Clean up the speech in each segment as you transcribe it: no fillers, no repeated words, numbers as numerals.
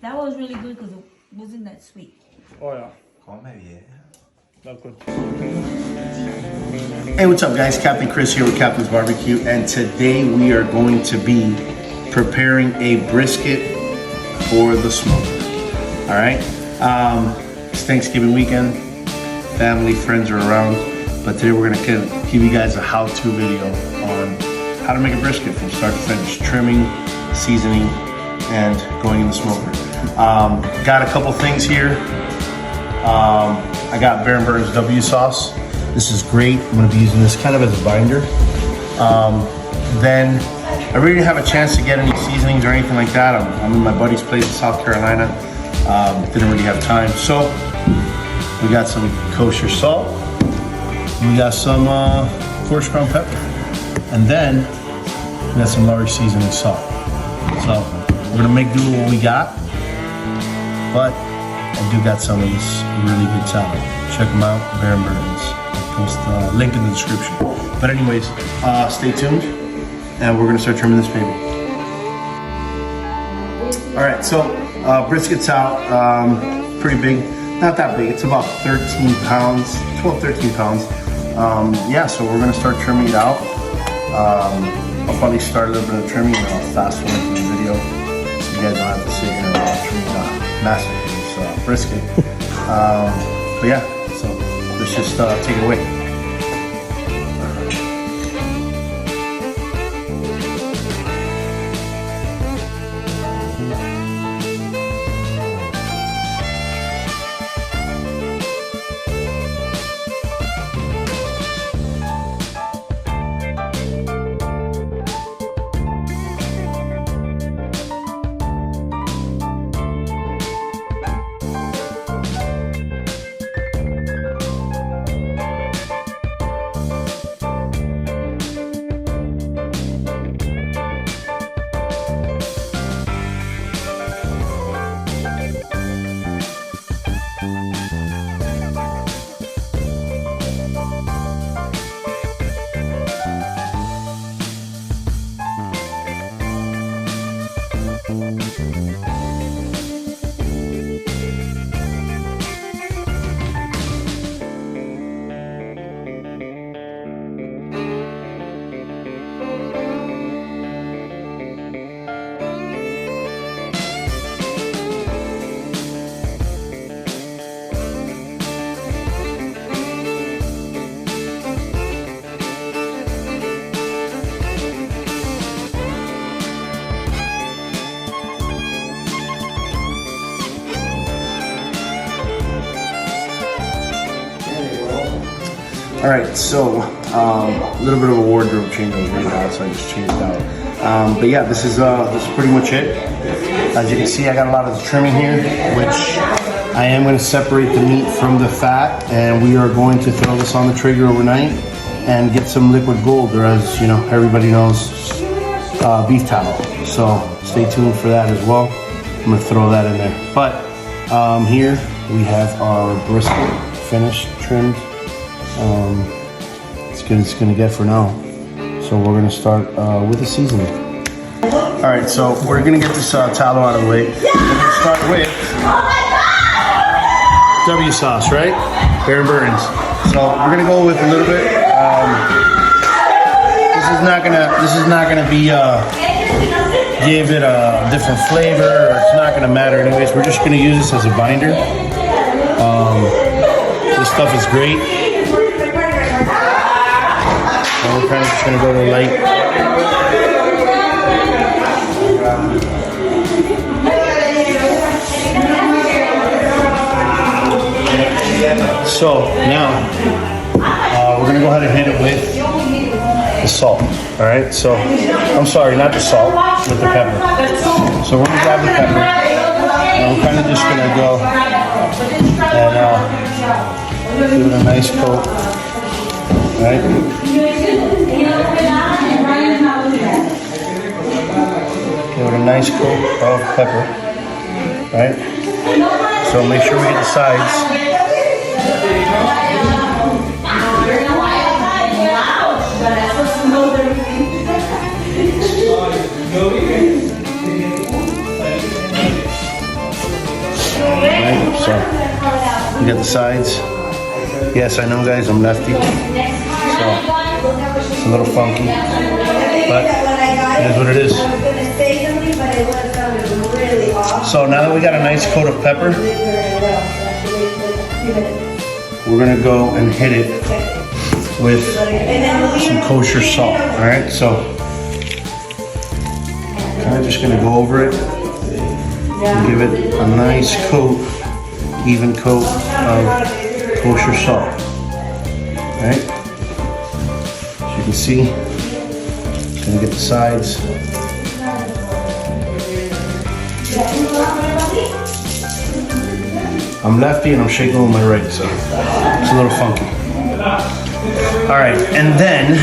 That was really good because it wasn't that sweet. Oh yeah. That's good. Hey, what's up guys? Captain Chris here with Captain's Barbecue, and today we are going to be preparing a brisket for the smoker. All right, it's Thanksgiving weekend, family, friends are around, but today we're gonna give you guys a how-to video on how to make a brisket from start to finish, trimming, seasoning, and going in the smoker. Got a couple things here. I got Bear & Burns W sauce. This is great. I'm gonna be using this kind of as a binder. Then I really didn't have a chance to get any seasonings or anything like that. I'm in my buddy's place in South Carolina. Didn't really have time. So we got some kosher salt. We got some coarse ground pepper. And then we got some Lowry seasoning salt. So we're gonna make do with what we got. But I do got some of this really good tallow. Check them out, Bear & Burns. I'll post the link in the description. But anyways, stay tuned, and we're gonna start trimming this baby. All right, so brisket's out, pretty big. Not that big, it's about 13 pounds, 12, 13 pounds. Yeah, so we're gonna start trimming it out. I'll probably start a little bit of trimming and I'll fast forward through the video so you guys don't have to sit here and watch me master this brisket. But yeah, so let's just take it away. All right, so a little bit of a wardrobe change. I was really hot, so I just changed out. But yeah, this is pretty much it. As you can see, I got a lot of the trimming here, which I am going to separate the meat from the fat, and we are going to throw this on the Traeger overnight and get some liquid gold, or as you know, everybody knows, beef tallow. So stay tuned for that as well. I'm going to throw that in there. But here we have our brisket finished, trimmed. It's good as it's gonna get for now. So we're gonna start with the seasoning. All right, so we're gonna get this tallow out of the way. We're gonna start with W sauce, right? Bear & Burns. So we're gonna go with a little bit. This is not gonna be give it a different flavor, or it's not gonna matter anyways. We're just gonna use this as a binder. This stuff is great. And we're kind of just gonna go to light. So now we're gonna go ahead and hit it with the salt. All right. So I'm sorry, not the salt, with the pepper. So we're gonna grab the pepper, and we're kind of just gonna go and give it a nice coat. All right. Give it a nice coat of pepper, right? So make sure we get the sides. get the sides. Yes, I know, guys, I'm lefty, so it's a little funky, but it is what it is. So now that we got a nice coat of pepper, we're gonna go and hit it with some kosher salt. All right, so kind of just gonna go over it and give it a nice coat, even coat of kosher salt. All right, as you can see, gonna get the sides. I'm lefty and I'm shaking with my right, so it's a little funky. All right, and then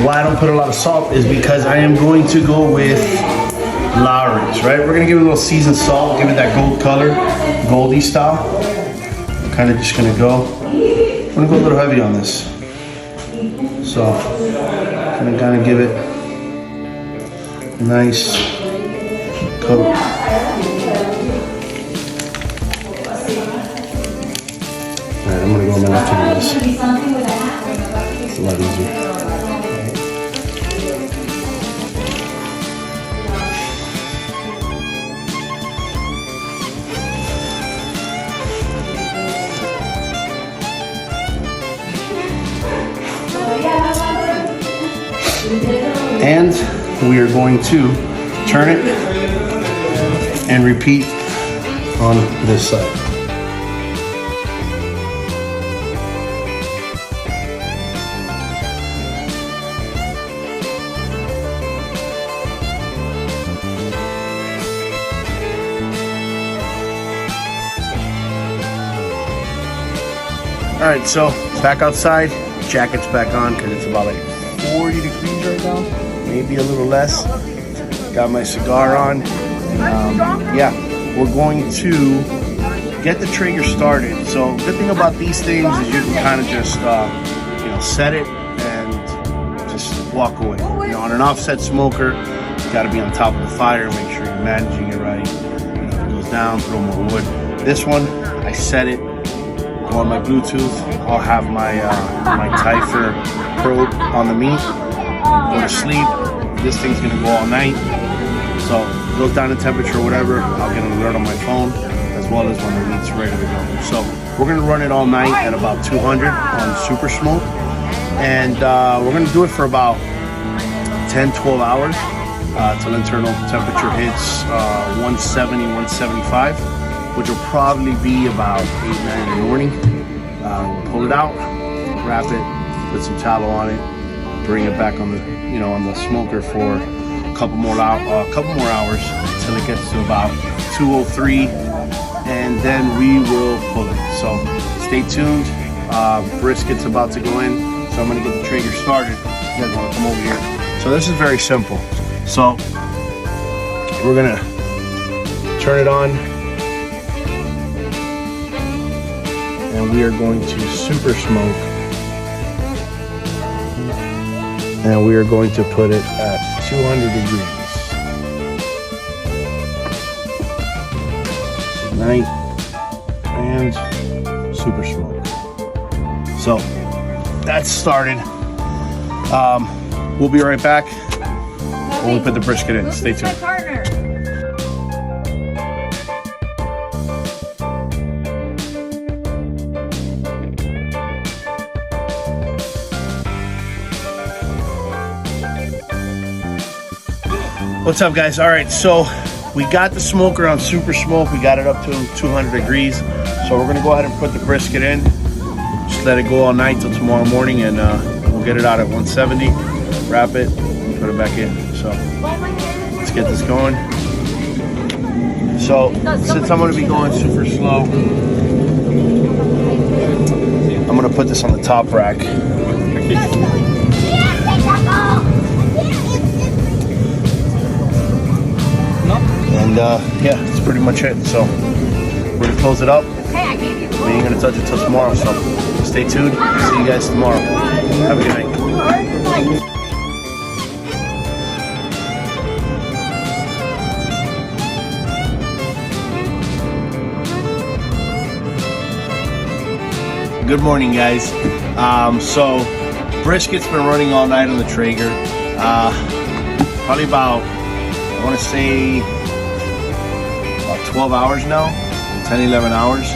why I don't put a lot of salt is because I am going to go with Lowry's, right? We're gonna give it a little seasoned salt, give it that gold color, goldy style. I'm kind of just gonna go. I'm gonna go a little heavy on this, so I'm gonna kind of give it a nice coat. Alright, I'm gonna go on my left hand on this. It's a lot easier. And we are going to turn it and repeat on this side. All right, so back outside, jacket's back on because it's about like 40 degrees right now, maybe a little less. Got my cigar on. Yeah, we're going to get the Traeger started. So good thing about these things is you can kind of just, set it and just walk away. You know, on an offset smoker, you got to be on top of the fire, make sure you're managing it right. If it goes down, throw more wood. This one, I set it. On my Bluetooth, I'll have my my Typhur probe on the meat. Go to sleep. This thing's gonna go all night. So if it goes down in temperature or whatever, I'll get an alert on my phone as well as when the meat's ready to go. So we're gonna run it all night at about 200 on super smoke, and we're gonna do it for about 10-12 hours till internal temperature hits 170, 175. Which will probably be about 8-9 in the morning. Pull it out, wrap it, put some tallow on it, bring it back on the on the smoker for a couple more hours until it gets to about 203, and then we will pull it. So stay tuned. Brisket's about to go in, so I'm gonna get the Traeger started. You guys want to come over here? So this is very simple. So we're gonna turn it on. And we are going to super smoke, and we are going to put it at 200 degrees. Night and super smoke. So that's started. We'll be right back when we put the brisket in. Stay tuned. What's up, guys? All right, so we got the smoker on super smoke. We got it up to 200 degrees. So we're gonna go ahead and put the brisket in. Just let it go all night till tomorrow morning, and we'll get it out at 170, wrap it, and put it back in. So let's get this going. So since I'm gonna be going super slow, I'm gonna put this on the top rack. And yeah, that's pretty much it. So we're gonna close it up. We ain't gonna touch it till tomorrow, so stay tuned. See you guys tomorrow. Have a good night. good morning, guys. So brisket's been running all night on the Traeger. Probably about, I want to say, about 12 hours now, 10, 11 hours.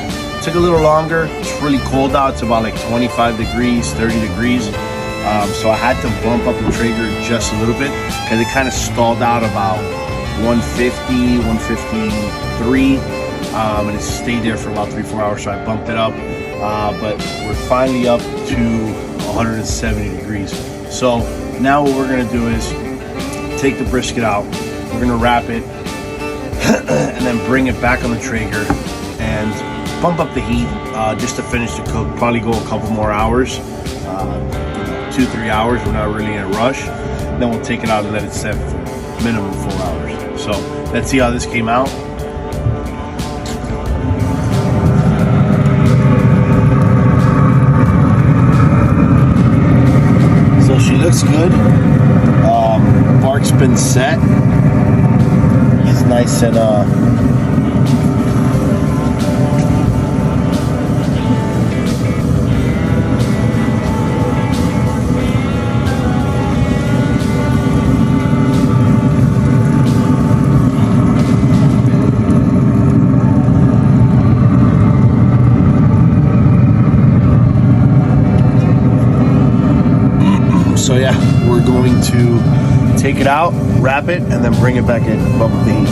Took a little longer. It's really cold out. It's about like 25 degrees, 30 degrees. So I had to bump up the Traeger just a little bit because it kind of stalled out about 150, 153. And it stayed there for about 3-4 hours, so I bumped it up. But we're finally up to 170 degrees. So now what we're gonna do is take the brisket out. We're gonna wrap it and then bring it back on the Traeger and pump up the heat just to finish the cook. Probably go a couple more hours, 2-3 hours. We're not really in a rush. Then we'll take it out and let it set for minimum 4 hours. So let's see how this came out. So she looks good. Bark's been set. He's nice and so yeah, we're going to take it out, wrap it, and then bring it back in. Bump the heat.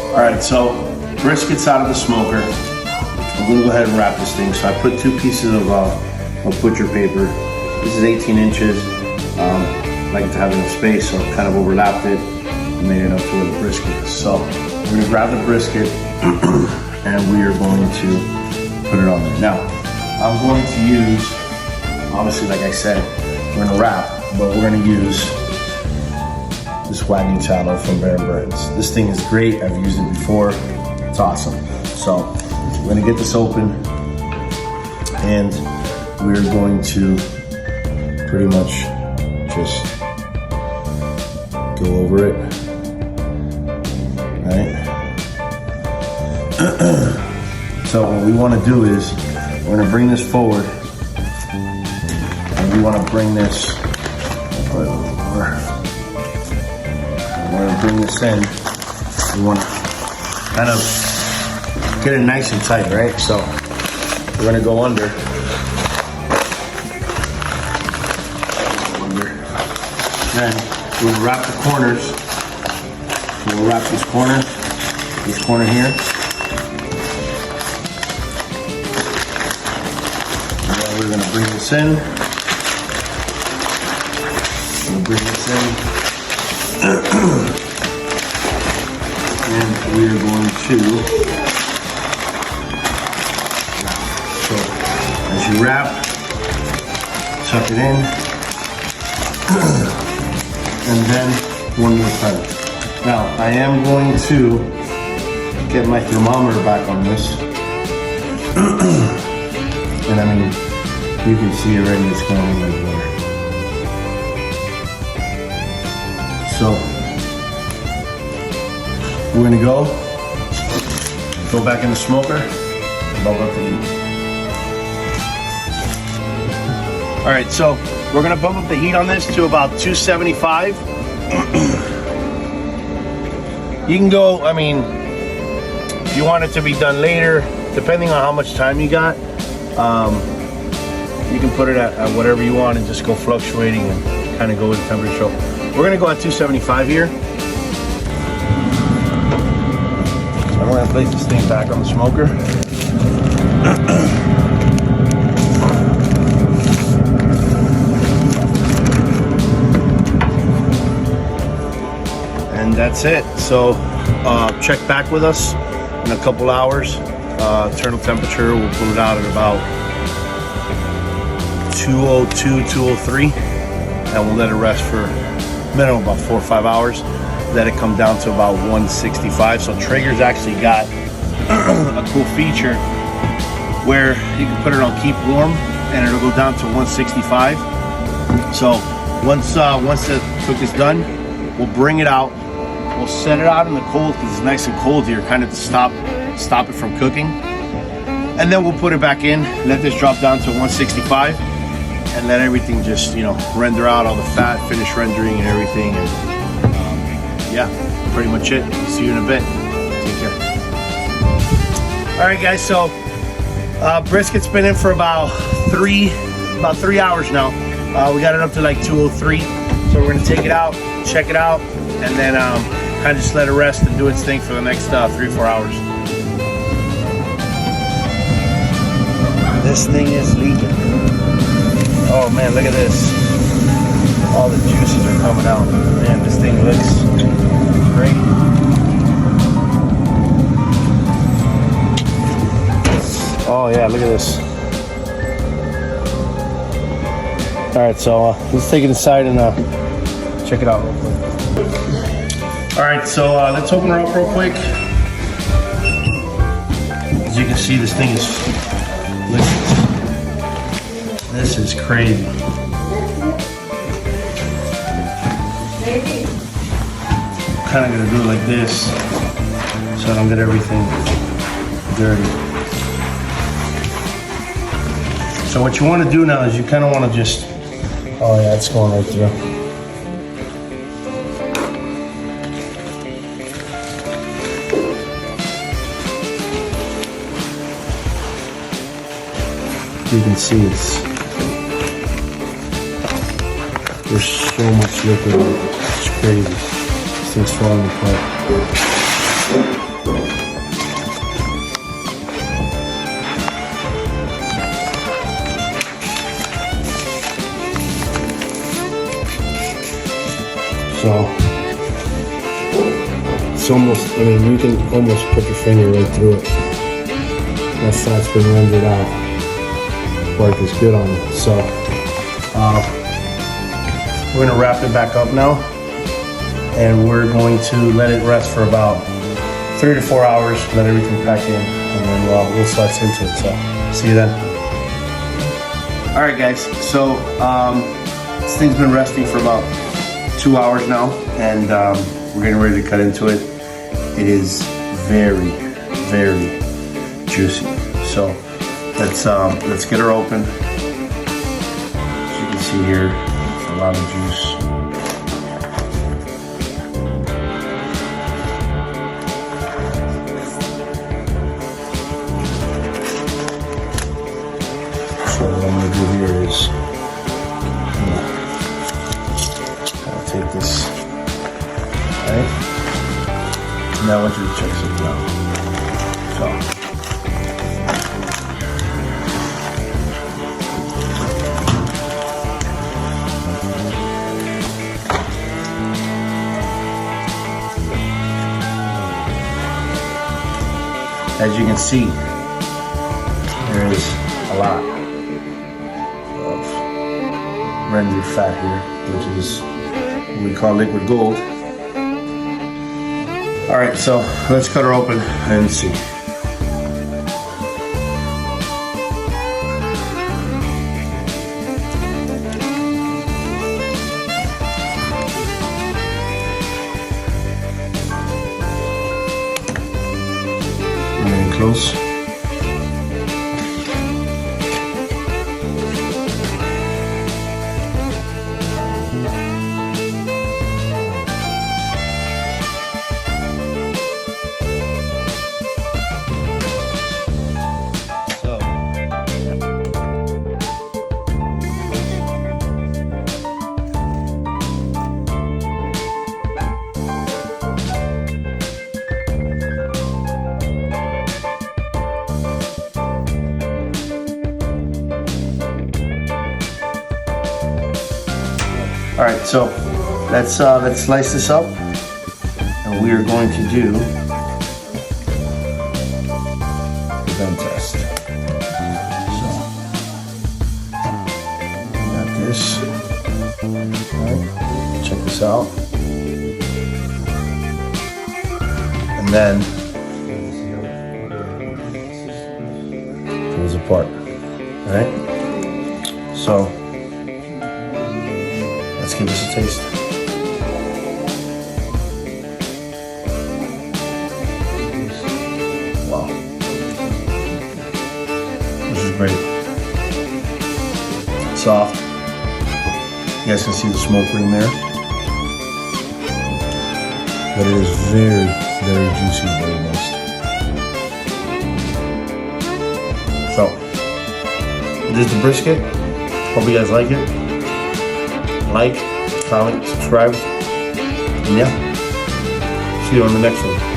All right, so brisket's out of the smoker. I'm gonna go ahead and wrap this thing. So I put 2 pieces of butcher paper. This is 18 inches. I like to have enough space, so I kind of overlapped it and made it up to the brisket. So we're gonna grab the brisket and we are going to put it on there. Now, I'm going to use, obviously, like I said, we're gonna wrap, but we're gonna use this Wagyu tallow from Bear Birds. This thing is great. I've used it before. It's awesome. So we're gonna get this open, and we're going to pretty much just go over it, right? So what we want to do is we're going to bring this forward. We want to bring this over. We want to bring this in. We want to kind of get it nice and tight, right? So we're going to go under. Then we'll wrap the corners. So we'll wrap this corner here. And then we're going to bring this in. Bring this in, and we are going to, so as you wrap, tuck it in, and then one more time. Now I am going to get my thermometer back on this, and I mean, you can see already it's going like there. So we're gonna go back in the smoker, bump up the heat. All right, so we're gonna bump up the heat on this to about 275. You can go, I mean, if you want it to be done later, depending on how much time you got, you can put it at whatever you want and just go fluctuating and kind of go with the temperature. So we're gonna go at 275 here. So I'm gonna place this thing back on the smoker. And that's it. So check back with us in a couple hours. Internal temperature, we'll pull it out at about 202, 203, and we'll let it rest for minimum about 4 or 5 hours. Let it come down to about 165. So Traeger's actually got a cool feature where you can put it on keep warm and it'll go down to 165. So once the cook is done, we'll bring it out. We'll set it out in the cold because it's nice and cold here, kind of to stop it from cooking. and then we'll put it back in, let this drop down to 165, and let everything just, you know, render out all the fat, finish rendering and everything. And yeah, pretty much it. See you in a bit. Take care. All right, guys. So brisket's been in for about 3 hours now. We got it up to like 203. So we're gonna take it out, check it out, and then kind of just let it rest and do its thing for the next 3-4 hours. This thing is leaking. Oh man, look at this. All the juices are coming out. Man, this thing looks great. Oh yeah, look at this. All right, so let's take it inside and check it out real quick. All right, so let's open her up real quick. As you can see, this thing is, look at this. This is crazy. I'm kind of gonna do it like this so I don't get everything dirty. So what you want to do now is you kind of want to just, oh yeah, it's going right through. You can see there's so much liquid in it. It's crazy. This thing's falling apart. So it's almost, I mean, you can almost put your finger right through it. That fat's been rendered out. Work is good on it. So we're gonna wrap it back up now, and we're going to let it rest for about 3 to 4 hours, let everything pack in, and then we'll slice into it. So see you then. All right, guys. So this thing's been resting for about 2 hours now, and we're getting ready to cut into it. It is very, very juicy. So let's get her open. As you can see here, it's a lot of juice. So what I'm gonna do here is take this, right? Now I want you to check something out. So, as you can see, there is a lot of rendered fat here, which is we call liquid gold. All right, so let's cut her open and see. Getting close. All right, so let's slice this up, and we are going to do the bend test. So we got this. All right, check this out, and then pulls apart. All right, so. Let's give this a taste. Wow. great. Soft. You guys can see the smoke ring there. But it is very, very juicy, very moist. So, this is the brisket. Hope you guys like it. Like, comment, subscribe. And yeah, see you on the next one.